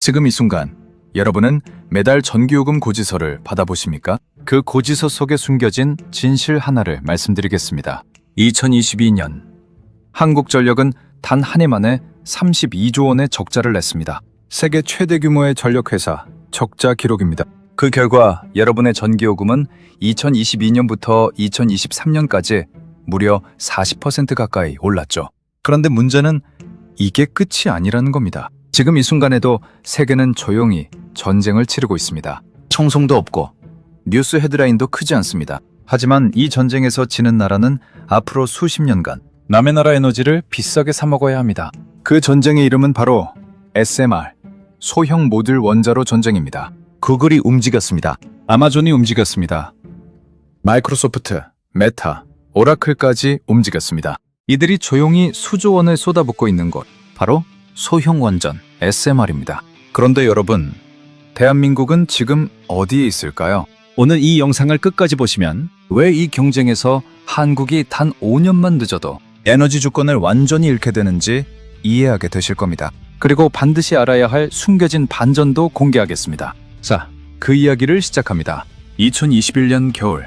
지금 이 순간 여러분은 매달 전기요금 고지서를 받아보십니까? 그 고지서 속에 숨겨진 진실 하나를 말씀드리겠습니다. 2022년 한국전력은 단 한 해 만에 32조 원의 적자를 냈습니다. 세계 최대 규모의 전력회사 적자 기록입니다. 그 결과 여러분의 전기요금은 2022년부터 2023년까지 무려 40% 가까이 올랐죠. 그런데 문제는 이게 끝이 아니라는 겁니다. 지금 이 순간에도 세계는 조용히 전쟁을 치르고 있습니다. 청송도 없고 뉴스 헤드라인도 크지 않습니다. 하지만 이 전쟁에서 지는 나라는 앞으로 수십 년간 남의 나라 에너지를 비싸게 사 먹어야 합니다. 그 전쟁의 이름은 바로 SMR, 소형 모듈 원자로 전쟁입니다. 구글이 움직였습니다. 아마존이 움직였습니다. 마이크로소프트, 메타, 오라클까지 움직였습니다. 이들이 조용히 수조 원을 쏟아붓고 있는 곳, 바로 소형 원전 SMR입니다. 그런데 여러분, 대한민국은 지금 어디에 있을까요? 오늘 이 영상을 끝까지 보시면 왜 이 경쟁에서 한국이 단 5년만 늦어도 에너지 주권을 완전히 잃게 되는지 이해하게 되실 겁니다. 그리고 반드시 알아야 할 숨겨진 반전도 공개하겠습니다. 자, 그 이야기를 시작합니다. 2021년 겨울,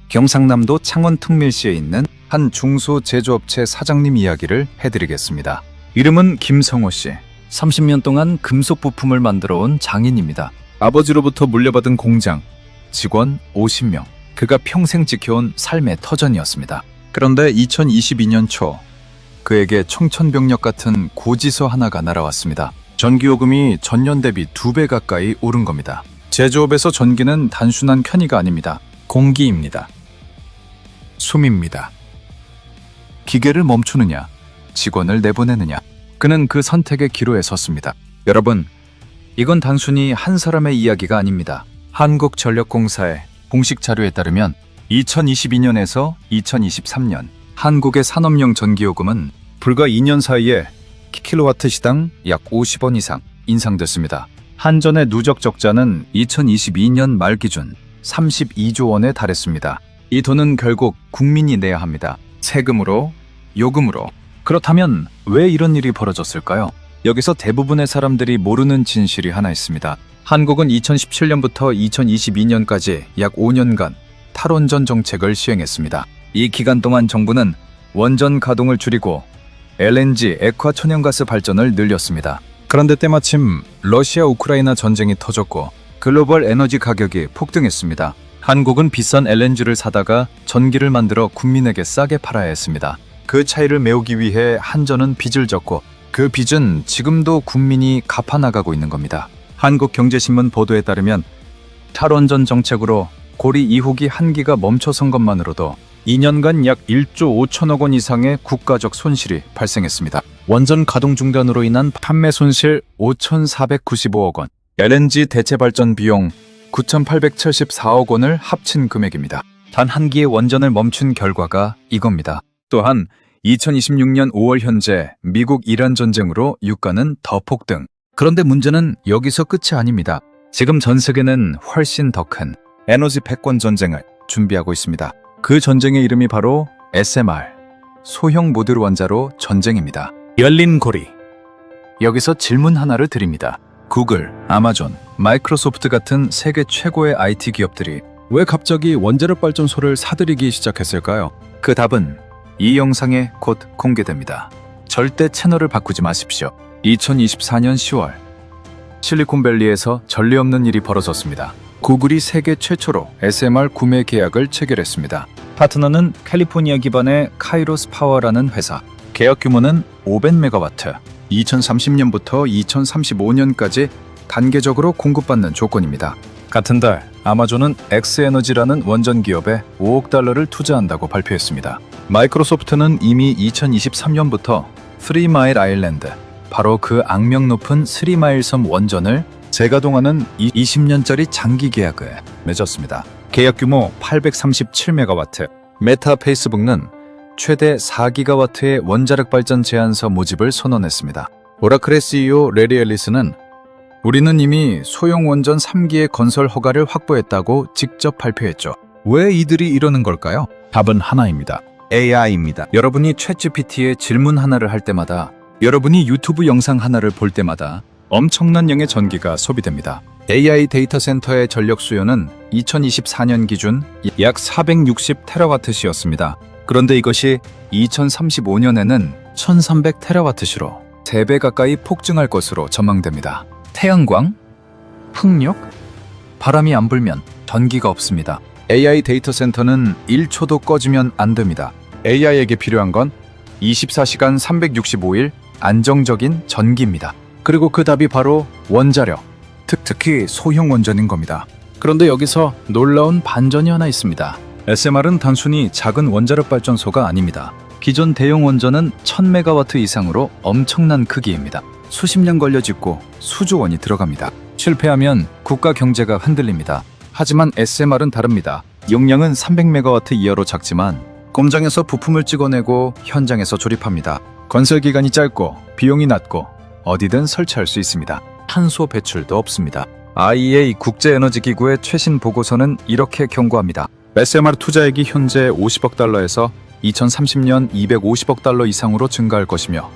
경상남도 창원 특밀시에 있는 한 중소제조업체 사장님 이야기를 해드리겠습니다. 이름은 김성호 씨. 30년 동안 금속 부품을 만들어 온 장인입니다. 아버지로부터 물려받은 공장, 직원 50명. 그가 평생 지켜온 삶의 터전이었습니다. 그런데 2022년 초, 그에게 청천벽력 같은 고지서 하나가 날아왔습니다. 전기요금이 전년 대비 2배 가까이 오른 겁니다. 제조업에서 전기는 단순한 편의가 아닙니다. 공기입니다. 숨입니다. 기계를 멈추느냐, 직원을 내보내느냐. 그는 그 선택의 기로에 섰습니다. 여러분, 이건 단순히 한 사람의 이야기가 아닙니다. 한국전력공사의 공식 자료에 따르면 2022년에서 2023년 한국의 산업용 전기요금은 불과 2년 사이에 킬로와트 시당 약 50원 이상 인상됐습니다. 한전의 누적 적자는 2022년 말 기준 32조 원에 달했습니다. 이 돈은 결국 국민이 내야 합니다. 세금으로, 요금으로. 그렇다면 왜 이런 일이 벌어졌을까요? 여기서 대부분의 사람들이 모르는 진실이 하나 있습니다. 한국은 2017년부터 2022년까지 약 5년간 탈원전 정책을 시행했습니다. 이 기간 동안 정부는 원전 가동을 줄이고 LNG, 액화 천연가스 발전을 늘렸습니다. 그런데 때마침 러시아 우크라이나 전쟁이 터졌고 글로벌 에너지 가격이 폭등했습니다. 한국은 비싼 LNG를 사다가 전기를 만들어 국민에게 싸게 팔아야 했습니다. 그 차이를 메우기 위해 한전은 빚을 졌고 그 빚은 지금도 국민이 갚아나가고 있는 겁니다. 한국경제신문 보도에 따르면 탈원전 정책으로 고리 2호기 한 기가 멈춰선 것만으로도 2년간 약 1조 5천억 원 이상의 국가적 손실이 발생했습니다. 원전 가동 중단으로 인한 판매 손실 5,495억 원, LNG 대체 발전 비용 9,874억 원을 합친 금액입니다. 단 한 기의 원전을 멈춘 결과가 이겁니다. 또한 2026년 5월 현재 미국 이란 전쟁으로 유가는 더 폭등. 그런데 문제는 여기서 끝이 아닙니다. 지금 전 세계는 훨씬 더 큰 에너지 패권 전쟁을 준비하고 있습니다. 그 전쟁의 이름이 바로 SMR, 소형 모듈 원자로 전쟁입니다. 열린 고리. 여기서 질문 하나를 드립니다. 구글, 아마존, 마이크로소프트 같은 세계 최고의 IT 기업들이 왜 갑자기 원자력 발전소를 사들이기 시작했을까요? 그 답은 이 영상에 곧 공개됩니다. 절대 채널을 바꾸지 마십시오. 2024년 10월, 실리콘밸리에서 전례 없는 일이 벌어졌습니다. 구글이 세계 최초로 SMR 구매 계약을 체결했습니다. 파트너는 캘리포니아 기반의 카이로스 파워라는 회사. 계약 규모는 500메가와트. 2030년부터 2035년까지 단계적으로 공급받는 조건입니다. 같은 달 아마존은 엑스에너지라는 원전 기업에 5억 달러를 투자한다고 발표했습니다. 마이크로소프트는 이미 2023년부터 3마일 아일랜드, 바로 그 악명 높은 3마일 섬 원전을 재가동하는 20년짜리 장기 계약을 맺었습니다. 계약 규모 837메가와트. 메타 페이스북은 최대 4기가와트의 원자력 발전 제안서 모집을 선언했습니다. 오라클의 CEO 레리 앨리스는 우리는 이미 소형 원전 3기의 건설 허가를 확보했다고 직접 발표했죠. 왜 이들이 이러는 걸까요? 답은 하나입니다. AI입니다. 여러분이 챗GPT에 질문 하나를 할 때마다, 여러분이 유튜브 영상 하나를 볼 때마다 엄청난 양의 전기가 소비됩니다. AI 데이터 센터의 전력 수요는 2024년 기준 약 460테라와트시였습니다. 그런데 이것이 2035년에는 1300테라와트시로 3배 가까이 폭증할 것으로 전망됩니다. 태양광, 풍력, 바람이 안 불면 전기가 없습니다. AI 데이터 센터는 1초도 꺼지면 안 됩니다. AI에게 필요한 건 24시간 365일 안정적인 전기입니다. 그리고 그 답이 바로 원자력, 특히 소형 원전인 겁니다. 그런데 여기서 놀라운 반전이 하나 있습니다. SMR은 단순히 작은 원자력 발전소가 아닙니다. 기존 대형 원전은 1000메가와트 이상으로 엄청난 크기입니다. 수십 년 걸려 짓고 수조 원이 들어갑니다. 실패하면 국가 경제가 흔들립니다. 하지만 SMR은 다릅니다. 용량은 300메가와트 이하로 작지만 공장에서 부품을 찍어내고 현장에서 조립합니다. 건설 기간이 짧고 비용이 낮고 어디든 설치할 수 있습니다. 탄소 배출도 없습니다. IEA 국제에너지기구의 최신 보고서는 이렇게 경고합니다. SMR 투자액이 현재 50억 달러에서 2030년 250억 달러 이상으로 증가할 것이며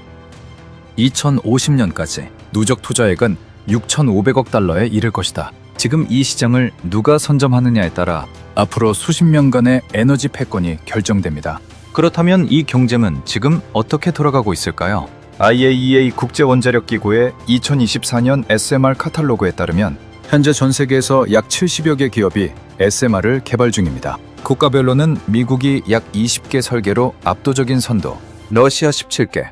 2050년까지 누적 투자액은 6,500억 달러에 이를 것이다. 지금 이 시장을 누가 선점하느냐에 따라 앞으로 수십 년간의 에너지 패권이 결정됩니다. 그렇다면 이 경쟁은 지금 어떻게 돌아가고 있을까요? IAEA 국제원자력기구의 2024년 SMR 카탈로그에 따르면 현재 전 세계에서 약 70여 개 기업이 SMR을 개발 중입니다. 국가별로는 미국이 약 20개 설계로 압도적인 선도, 러시아 17개,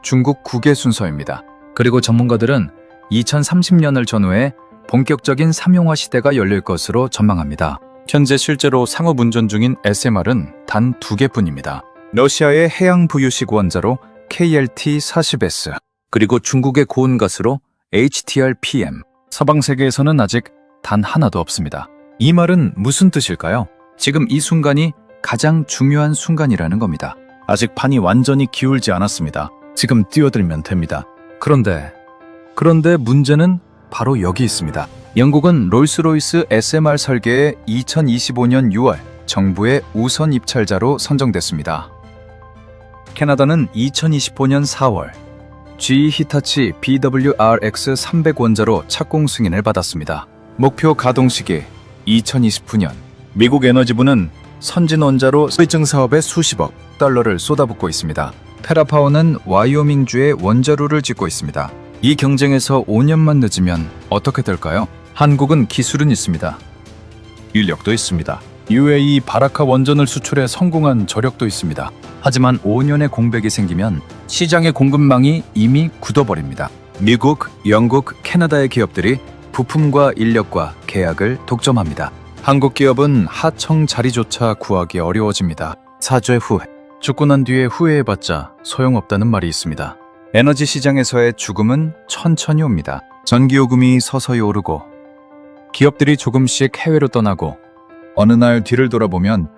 중국 9개 순서입니다. 그리고 전문가들은 2030년을 전후해 본격적인 삼용화 시대가 열릴 것으로 전망합니다. 현재 실제로 상업 운전 중인 SMR은 단 2개뿐입니다. 러시아의 해양 부유식 원자로 KLT-40S, 그리고 중국의 고온가스로 HTR-PM. 서방 세계에서는 아직 단 하나도 없습니다. 이 말은 무슨 뜻일까요? 지금 이 순간이 가장 중요한 순간이라는 겁니다. 아직 판이 완전히 기울지 않았습니다. 지금 뛰어들면 됩니다. 그런데 문제는 바로 여기 있습니다. 영국은 롤스로이스 SMR 설계에 2025년 6월 정부의 우선 입찰자로 선정됐습니다. 캐나다는 2025년 4월 GE 히타치 BWRX-300 원자로 착공 승인을 받았습니다. 목표 가동 시기 2029년. 미국 에너지부는 선진 원자로 수입증 사업에 수십억 달러를 쏟아붓고 있습니다. 테라파워는 와이오밍주에 원자로를 짓고 있습니다. 이 경쟁에서 5년만 늦으면 어떻게 될까요? 한국은 기술은 있습니다. 인력도 있습니다. UAE 바라카 원전을 수출해 성공한 저력도 있습니다. 하지만 5년의 공백이 생기면 시장의 공급망이 이미 굳어버립니다. 미국, 영국, 캐나다의 기업들이 부품과 인력과 계약을 독점합니다. 한국 기업은 하청 자리조차 구하기 어려워집니다. 사죄 후회. 죽고 난 뒤에 후회해봤자 소용없다는 말이 있습니다. 에너지 시장에서의 죽음은 천천히 옵니다. 전기요금이 서서히 오르고 기업들이 조금씩 해외로 떠나고 어느 날 뒤를 돌아보면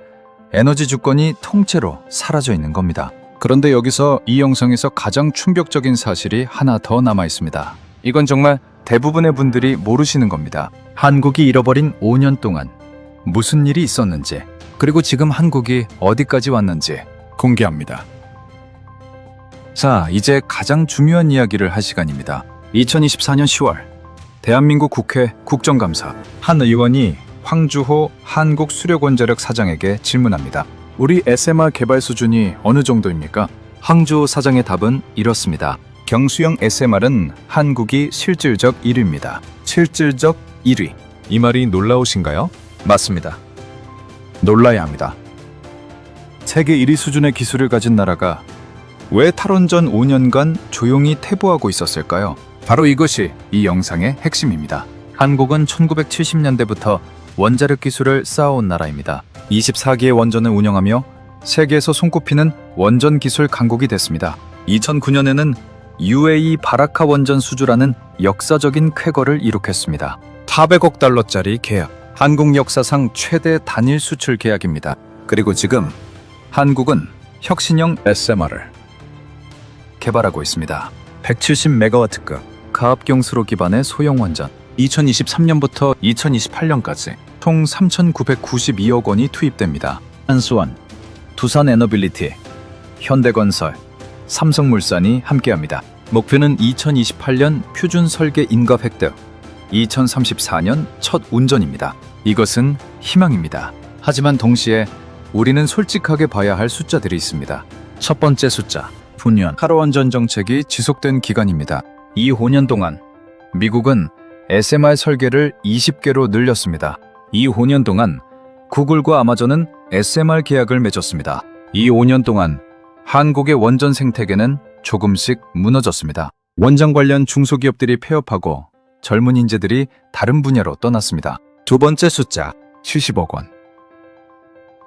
에너지 주권이 통째로 사라져 있는 겁니다. 그런데 여기서 이 영상에서 가장 충격적인 사실이 하나 더 남아 있습니다. 이건 정말 대부분의 분들이 모르시는 겁니다. 한국이 잃어버린 5년 동안 무슨 일이 있었는지, 그리고 지금 한국이 어디까지 왔는지 공개합니다. 자, 이제 가장 중요한 이야기를 할 시간입니다. 2024년 10월 대한민국 국회 국정감사. 한 의원이 황주호 한국수력원자력 사장에게 질문합니다. 우리 SMR 개발 수준이 어느 정도입니까? 황주호 사장의 답은 이렇습니다. 경수형 SMR은 한국이 실질적 1위입니다. 실질적 1위. 이 말이 놀라우신가요? 맞습니다. 놀라야 합니다. 세계 1위 수준의 기술을 가진 나라가 왜 탈원전 5년간 조용히 퇴보하고 있었을까요? 바로 이것이 이 영상의 핵심입니다. 한국은 1970년대부터 원자력 기술을 쌓아온 나라입니다. 24개의 원전을 운영하며 세계에서 손꼽히는 원전 기술 강국이 됐습니다. 2009년에는 UAE 바라카 원전 수주라는 역사적인 쾌거를 이룩했습니다. 400억 달러짜리 계약. 한국 역사상 최대 단일 수출 계약입니다. 그리고 지금 한국은 혁신형 SMR을 개발하고 있습니다. 170메가와트급 가압경수로 기반의 소형 원전. 2023년부터 2028년까지 총 3,992억 원이 투입됩니다. 한수원, 두산에너빌리티, 현대건설, 삼성물산이 함께합니다. 목표는 2028년 표준 설계 인가 획득, 2034년 첫 운전입니다. 이것은 희망입니다. 하지만 동시에 우리는 솔직하게 봐야 할 숫자들이 있습니다. 첫 번째 숫자, 9년 하루 원전 정책이 지속된 기간입니다. 이 5년 동안 미국은 SMR 설계를 20개로 늘렸습니다. 이 5년 동안 구글과 아마존은 SMR 계약을 맺었습니다. 이 5년 동안 한국의 원전 생태계는 조금씩 무너졌습니다. 원전 관련 중소기업들이 폐업하고 젊은 인재들이 다른 분야로 떠났습니다. 두 번째 숫자, 70억 원.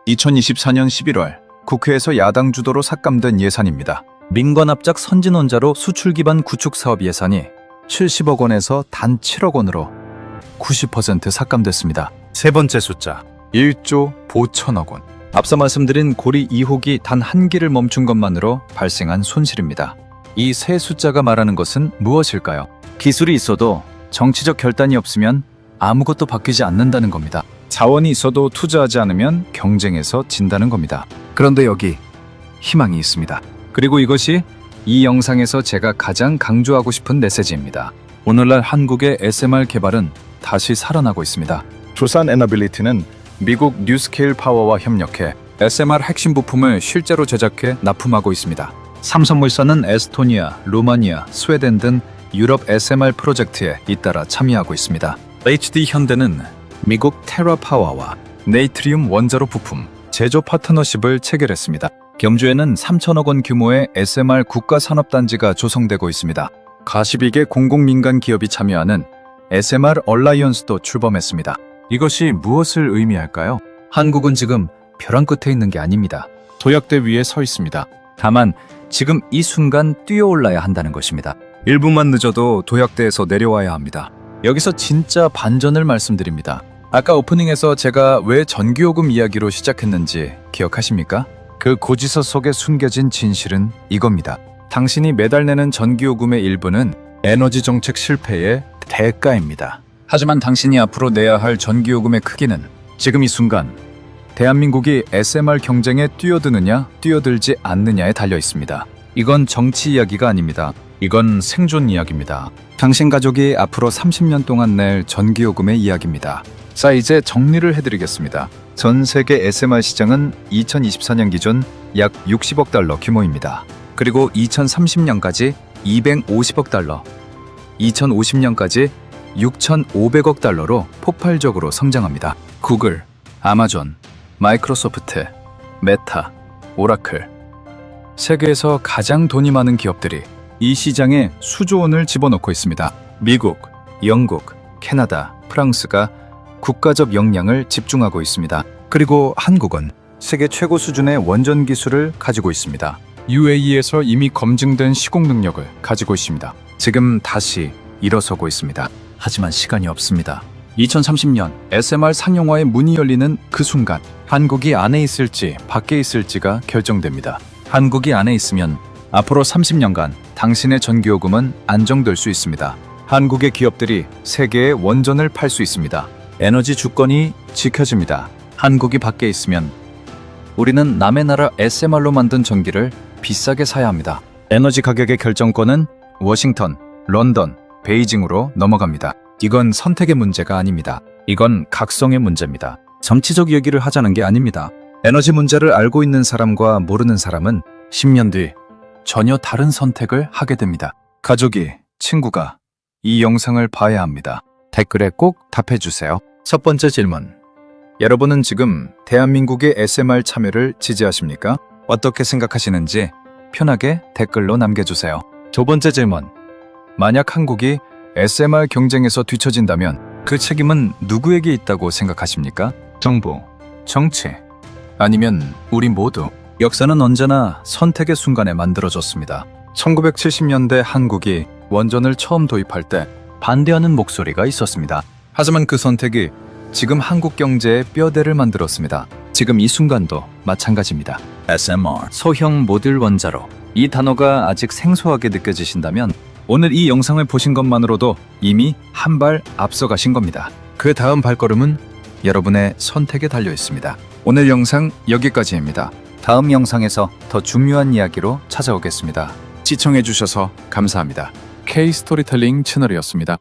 2024년 11월 국회에서 야당 주도로 삭감된 예산입니다. 민관 합작 선진원자로 수출 기반 구축 사업 예산이 70억 원에서 단 7억 원으로 90% 삭감됐습니다. 세 번째 숫자, 1조 보천억 원. 앞서 말씀드린 고리 2호기 단 한 기를 멈춘 것만으로 발생한 손실입니다. 이 세 숫자가 말하는 것은 무엇일까요? 기술이 있어도 정치적 결단이 없으면 아무것도 바뀌지 않는다는 겁니다. 자원이 있어도 투자하지 않으면 경쟁에서 진다는 겁니다. 그런데 여기 희망이 있습니다. 그리고 이것이 이 영상에서 제가 가장 강조하고 싶은 메시지입니다. 오늘날 한국의 SMR 개발은 다시 살아나고 있습니다. 두산 에너빌리티는 미국 뉴스케일 파워와 협력해 SMR 핵심 부품을 실제로 제작해 납품하고 있습니다. 삼성물산은 에스토니아, 루마니아, 스웨덴 등 유럽 SMR 프로젝트에 잇따라 참여하고 있습니다. HD 현대는 미국 테라파워와 네이트리움 원자로 부품 제조 파트너십을 체결했습니다. 겸주에는 3천억 원 규모의 SMR 국가산업단지가 조성되고 있습니다. 42개 공공민간 기업이 참여하는 SMR 얼라이언스도 출범했습니다. 이것이 무엇을 의미할까요? 한국은 지금 벼랑 끝에 있는 게 아닙니다. 도약대 위에 서 있습니다. 다만 지금 이 순간 뛰어올라야 한다는 것입니다. 1분만 늦어도 도약대에서 내려와야 합니다. 여기서 진짜 반전을 말씀드립니다. 아까 오프닝에서 제가 왜 전기요금 이야기로 시작했는지 기억하십니까? 그 고지서 속에 숨겨진 진실은 이겁니다. 당신이 매달 내는 전기요금의 일부는 에너지 정책 실패의 대가입니다. 하지만 당신이 앞으로 내야 할 전기요금의 크기는 지금 이 순간 대한민국이 SMR 경쟁에 뛰어드느냐 뛰어들지 않느냐에 달려 있습니다. 이건 정치 이야기가 아닙니다. 이건 생존 이야기입니다. 당신 가족이 앞으로 30년 동안 낼 전기요금의 이야기입니다. 자, 이제 정리를 해드리겠습니다. 전 세계 SMR 시장은 2024년 기준 약 60억 달러 규모입니다. 그리고 2030년까지 250억 달러, 2050년까지 6,500억 달러로 폭발적으로 성장합니다. 구글, 아마존, 마이크로소프트, 메타, 오라클. 세계에서 가장 돈이 많은 기업들이 이 시장에 수조 원을 집어넣고 있습니다. 미국, 영국, 캐나다, 프랑스가 국가적 역량을 집중하고 있습니다. 그리고 한국은 세계 최고 수준의 원전 기술을 가지고 있습니다. UAE에서 이미 검증된 시공 능력을 가지고 있습니다. 지금 다시 일어서고 있습니다. 하지만 시간이 없습니다. 2030년 SMR 상용화의 문이 열리는 그 순간 한국이 안에 있을지 밖에 있을지가 결정됩니다. 한국이 안에 있으면 앞으로 30년간 당신의 전기요금은 안정될 수 있습니다. 한국의 기업들이 세계에 원전을 팔 수 있습니다. 에너지 주권이 지켜집니다. 한국이 밖에 있으면 우리는 남의 나라 SMR로 만든 전기를 비싸게 사야 합니다. 에너지 가격의 결정권은 워싱턴, 런던, 베이징으로 넘어갑니다. 이건 선택의 문제가 아닙니다. 이건 각성의 문제입니다. 정치적 얘기를 하자는 게 아닙니다. 에너지 문제를 알고 있는 사람과 모르는 사람은 10년 뒤 전혀 다른 선택을 하게 됩니다. 가족이, 친구가 이 영상을 봐야 합니다. 댓글에 꼭 답해주세요. 첫 번째 질문. 여러분은 지금 대한민국의 SMR 참여를 지지하십니까? 어떻게 생각하시는지 편하게 댓글로 남겨주세요. 두 번째 질문. 만약 한국이 SMR 경쟁에서 뒤처진다면 그 책임은 누구에게 있다고 생각하십니까? 정부, 정치, 아니면 우리 모두? 역사는 언제나 선택의 순간에 만들어졌습니다. 1970년대 한국이 원전을 처음 도입할 때 반대하는 목소리가 있었습니다. 하지만 그 선택이 지금 한국 경제의 뼈대를 만들었습니다. 지금 이 순간도 마찬가지입니다. SMR, 소형 모듈 원자로. 이 단어가 아직 생소하게 느껴지신다면 오늘 이 영상을 보신 것만으로도 이미 한 발 앞서가신 겁니다. 그 다음 발걸음은 여러분의 선택에 달려 있습니다. 오늘 영상 여기까지입니다. 다음 영상에서 더 중요한 이야기로 찾아오겠습니다. 시청해주셔서 감사합니다. K 스토리텔링 채널이었습니다.